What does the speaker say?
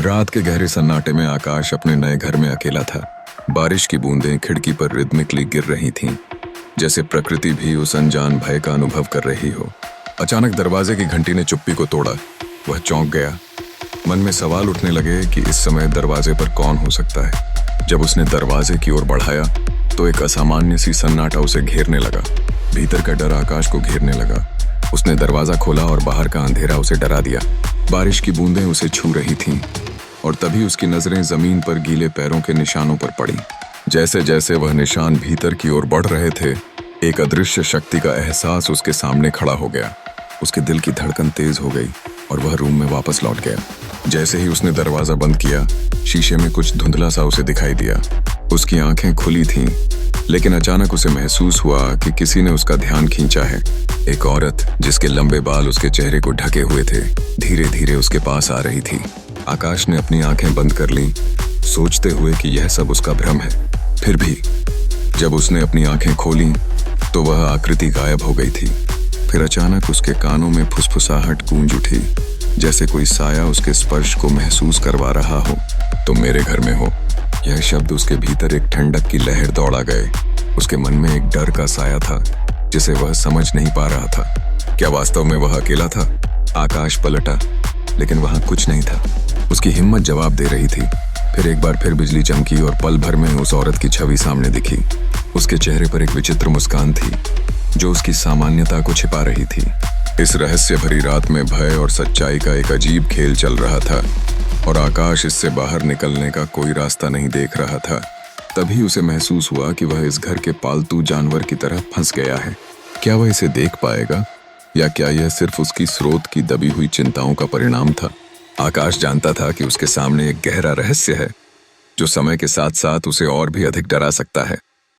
रात के गहरे सन्नाटे में आकाश अपने नए घर में अकेला था। बारिश की बूंदें खिड़की पर रिदमिकली गिर रही थीं, जैसे प्रकृति भी उस अनजान भय का अनुभव कर रही हो। अचानक दरवाजे की घंटी ने चुप्पी को तोड़ा। वह चौंक गया। मन में सवाल उठने लगे कि इस समय दरवाजे पर कौन हो सकता है। जब उसने दरवाजे की ओर बढ़ाया तो एक असामान्य सी सन्नाटा उसे घेरने लगा। भीतर का डर आकाश को घेरने लगा। उसने दरवाजा खोला और बाहर का अंधेरा उसे डरा दिया। बारिश की बूंदें उसे छू रही थीं और तभी उसकी नजरें जमीन पर गीले पैरों के निशानों पर पड़ी। जैसे जैसे वह निशान भीतर की ओर बढ़ रहे थे, एक अदृश्य शक्ति का एहसास उसके सामने खड़ा हो गया। उसके दिल की धड़कन तेज हो गई और वह रूम में वापस लौट गया। जैसे ही उसने दरवाजा बंद किया, शीशे में कुछ धुंधला सा उसे दिखाई दिया। उसकी आंखें खुली थीं, लेकिन अचानक उसे महसूस हुआ कि किसी ने उसका ध्यान खींचा है। एक औरत जिसके लंबे बाल उसके चेहरे को ढके हुए थे, धीरे धीरे उसके पास आ रही थी। आकाश ने अपनी आंखें बंद कर लीं, सोचते हुए कि यह सब उसका भ्रम है। फिर भी जब उसने अपनी आंखें खोलीं तो वह आकृति गायब हो गई थी। फिर अचानक उसके कानों में फुसफुसाहट गूंज उठी, जैसे कोई साया उसके स्पर्श को महसूस करवा रहा हो। तुम मेरे घर में हो। यह शब्द उसके भीतर एक ठंडक की लहर दौड़ा गए। उसके मन में एक डर का साया था जिसे वह समझ नहीं पा रहा था। क्या वास्तव में वह अकेला था? आकाश पलटा, लेकिन वहां कुछ नहीं था। उसकी हिम्मत जवाब दे रही थी। फिर एक बार फिर बिजली चमकी और पल भर में उस औरत की छवि सामने दिखी। उसके चेहरे पर एक विचित्र मुस्कान थी जो उसकी सामान्यता को छिपा रही थी। इस रहस्य भरी रात में भय और सच्चाई का एक अजीब खेल चल रहा था और आकाश इससे बाहर निकलने का कोई रास्ता नहीं देख रहा था। तभी उसे महसूस हुआ कि वह इस घर के पालतू जानवर की तरह फंस गया है। क्या वह इसे देख पाएगा या क्या यह सिर्फ उसकी स्रोत की दबी हुई चिंताओं का परिणाम था? आकाश जानता था कि उसके सामने एक गहरा रहस्य है जो समय के साथ साथ उसे और भी अधिक डरा सकता है।